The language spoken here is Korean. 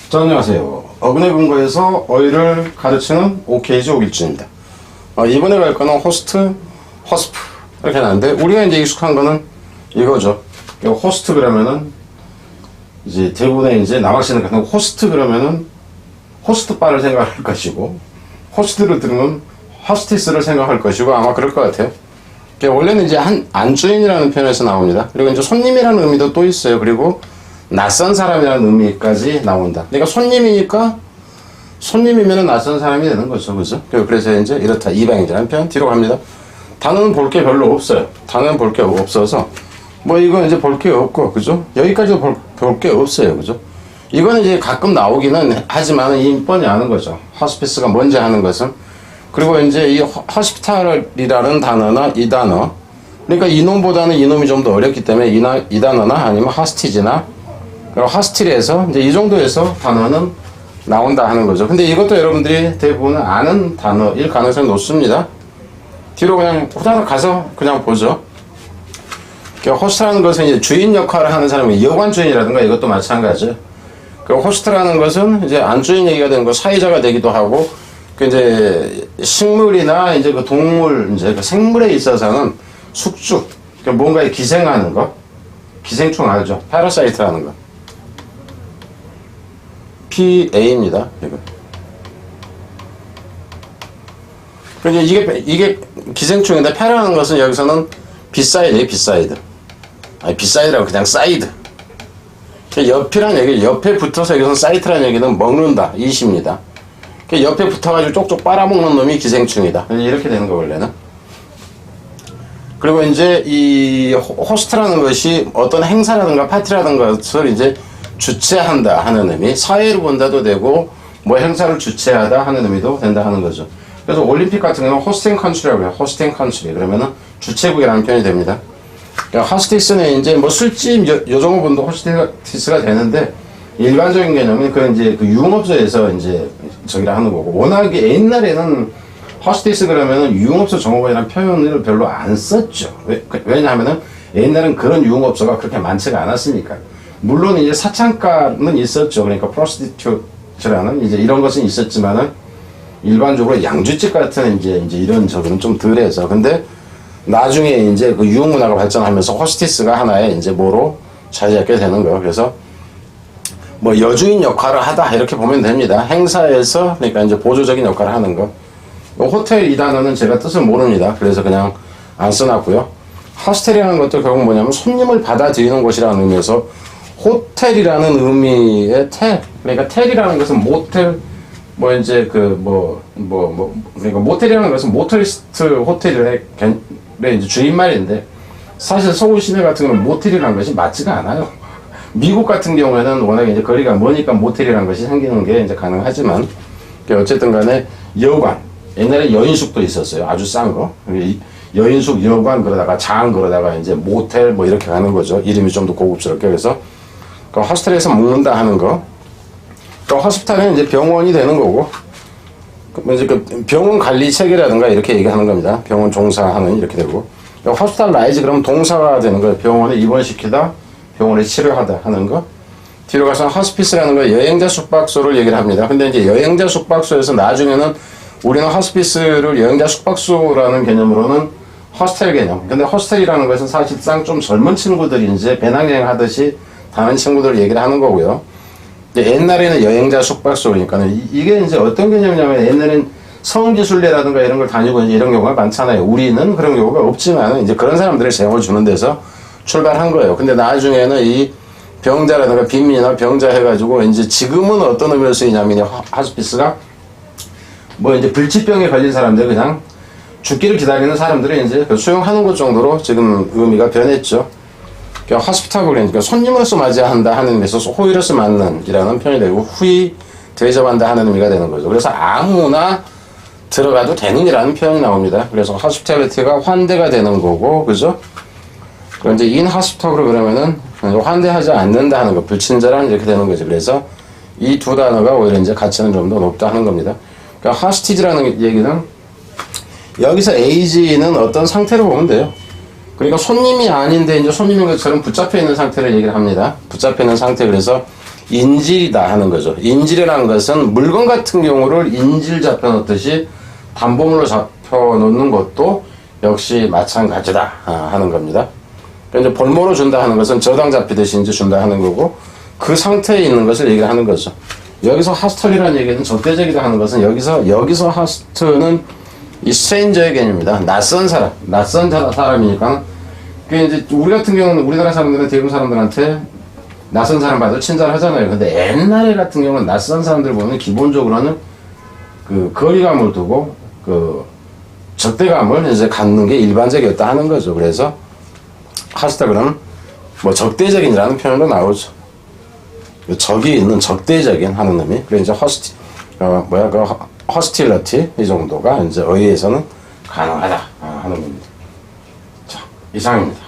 자, 안녕하세요. 어근의 근거에서 어휘를 가르치는 OKG 오길준입니다. 이번에 갈 거는 호스트, 허스프 이렇게 나는데 우리가 이제 익숙한 거는 이거죠. 호스트 그러면은 이제 대부분의 이제 남학생들 같은 호스트 그러면은 호스트 바를 생각할 것이고 호스트를 들으면 허스티스를 생각할 것이고 아마 그럴 것 같아요. 원래는 이제 안주인이라는 표현에서 나옵니다. 그리고 이제 손님이라는 의미도 또 있어요. 그리고 낯선 사람이라는 의미까지 나온다. 그러니까 손님이니까 손님이면 낯선 사람이 되는 거죠. 그죠? 그래서 이제 이렇다. 이방인이라는 표현 뒤로 갑니다. 단어는 볼 게 별로 없어요. 단어는 볼 게 없어서 뭐 이건 이제 볼 게 없고 그죠? 여기까지도 볼 게 없어요. 그죠? 이거는 이제 가끔 나오기는 하지만 이미 뻔히 아는 거죠. 허스피스가 뭔지 하는 것은. 그리고 이제 이 허스피탈이라는 단어나 이 단어 그러니까 이놈보다는 이놈이 좀 더 어렵기 때문에 이 단어나 아니면 허스티지나 그리고 허스틸에서 이제 이 정도에서 단어는 나온다 하는 거죠. 근데 이것도 여러분들이 대부분 아는 단어일 가능성이 높습니다. 뒤로 그냥 후다닥 가서 그냥 보죠. 호스트라는 것은 이제 주인 역할을 하는 사람이 여관 주인이라든가 이것도 마찬가지죠. 그리고 호스트라는 것은 이제 안주인 얘기가 되는 거 사회자가 되기도 하고 그 이제 식물이나 이제 그 동물 이제 그 생물에 있어서는 숙주 그러니까 뭔가에 기생하는 거 기생충 알죠? 파라사이트라는 거. PA입니다. 이게 기생충인데 패라는 것은 여기서는 비사이드예요. 비사이드. 아니 비사이드라고 그냥 사이드. 옆이란 얘기, 옆에 붙어서 여기서는 사이트라는 얘기는 먹는다. 이시입니다. 옆에 붙어가지고 쪽쪽 빨아먹는 놈이 기생충이다. 이렇게 되는 거 원래는. 그리고 이제 이 호스트라는 것이 어떤 행사라든가 파티라든가 것을 이제 주최한다 하는 의미, 사회를 본다도 되고 뭐 행사를 주최하다 하는 의미도 된다 하는 거죠. 그래서 올림픽 같은 경우는 호스팅 컨트리라고 해요. 호스팅 컨트리 그러면은 주최국이라는 표현이 됩니다. 그러니까 호스티스는 이제 뭐 술집 요정어분도 호스티스가 되는데 일반적인 개념은 그건 이제 그 유흥업소에서 이제 저기를 하는 거고 워낙에 옛날에는 호스티스 그러면은 유흥업소 종업원이라는 표현을 별로 안 썼죠. 왜냐하면은 옛날엔 그런 유흥업소가 그렇게 많지가 않았으니까. 물론 이제 사창가는 있었죠. 그러니까 프로스티튜트라는 이제 이런 것은 있었지만은 일반적으로 양주집 같은 이제 이런 저거는 좀 덜해서 근데 나중에 이제 그 유흥 문화가 발전하면서 호스티스가 하나의 이제 뭐로 자리 잡게 되는 거예요. 그래서 뭐 여주인 역할을 하다 이렇게 보면 됩니다. 행사에서 그러니까 이제 보조적인 역할을 하는 거. 호텔 이 단어는 제가 뜻을 모릅니다. 그래서 그냥 안 써놨고요. 호스텔이라는 것도 결국 뭐냐면 손님을 받아들이는 곳이라는 의미에서 호텔이라는 의미의 텔 그러니까 텔이라는 것은 모텔 뭐 이제 그러니까 모텔이라는 것은 모터리스트 호텔의 이제 주인말인데 사실 서울 시내 같은 경우는 모텔이라는 것이 맞지가 않아요. 미국 같은 경우에는 워낙에 이제 거리가 머니까 모텔이라는 것이 생기는 게 이제 가능하지만 어쨌든 간에 여관 옛날에 여인숙도 있었어요. 아주 싼 거. 여인숙, 여관 그러다가 장 그러다가 이제 모텔 뭐 이렇게 가는 거죠. 이름이 좀 더 고급스럽게. 그래서 그 호스텔에서 묵는다 하는 거. 그 호스피탈은 이제 병원이 되는 거고. 이제 그 병원 관리 체계라든가 이렇게 얘기하는 겁니다. 병원 종사하는 이렇게 되고. 호스피탈 라이즈 그러면 동사가 되는 거예요. 병원에 입원시키다, 병원에 치료하다 하는 거. 뒤로 가서 호스피스라는 거 여행자 숙박소를 얘기를 합니다. 근데 이제 여행자 숙박소에서 나중에는 우리는 호스피스를 여행자 숙박소라는 개념으로는 호스텔 개념. 근데 호스텔이라는 것은 사실상 좀 젊은 친구들이 이제 배낭여행 하듯이 다른 친구들 얘기를 하는 거고요. 옛날에는 여행자 숙박소니까 이게 이제 어떤 개념이냐면 옛날엔 성지순례라든가 이런 걸 다니고 이제 이런 경우가 많잖아요. 우리는 그런 경우가 없지만 이제 그런 사람들을 재워주는 데서 출발한 거예요. 근데 나중에는 이 병자라든가 빈민이나 병자 해가지고 이제 지금은 어떤 의미로 쓰이냐면 호스피스가 뭐 이제 불치병에 걸린 사람들 그냥 죽기를 기다리는 사람들을 이제 수용하는 것 정도로 지금 의미가 변했죠. 그러니까 호스피탈 그러니까 손님으로서 맞이한다 하는 의미에서 호의로서 맞는이라는 표현이 되고 후히 대접한다 하는 의미가 되는 거죠. 그래서 아무나 들어가도 되는이라는 표현이 나옵니다. 그래서 호스피탈리티가 환대가 되는 거고, 그죠? 그리고 이제 인 호스피탈로 그러면은 환대하지 않는다 하는 거, 불친절한 이렇게 되는 거죠. 그래서 이 두 단어가 오히려 이제 가치는 좀 더 높다 하는 겁니다. 그러니까 호스티지라는 얘기는 여기서 에이지는 어떤 상태로 보면 돼요. 그러니까 손님이 아닌데 이제 손님인 것처럼 붙잡혀 있는 상태를 얘기를 합니다. 붙잡혀 있는 상태. 그래서 인질이다 하는 거죠. 인질이라는 것은 물건 같은 경우를 인질 잡혀놓듯이 담보물로 잡혀놓는 것도 역시 마찬가지다 하는 겁니다. 그러니까 이제 볼모로 준다 하는 것은 저당 잡히듯이 이제 준다 하는 거고 그 상태에 있는 것을 얘기하는 거죠. 여기서 하스털이라는 얘기는 적대적이다 하는 것은 여기서 하스트는 이 스트레인저의 개념입니다. 낯선 사람, 사람이니까. 그 이제 우리 같은 경우는 우리나라 사람들은 대부분 사람들한테 낯선 사람 봐도 친절하잖아요. 근데 옛날에 같은 경우는 낯선 사람들 보면 기본적으로는 그 거리감을 두고 그 적대감을 이제 갖는 게 일반적이었다 하는 거죠. 그래서 하스터그는 뭐 적대적인이라는 표현도 나오죠. 적이 있는 적대적인 하는 의미. 그래 이제 허스틸러티 이 정도가 이제 어휘에서는 가능하다 하는 겁니다. 자, 이상입니다.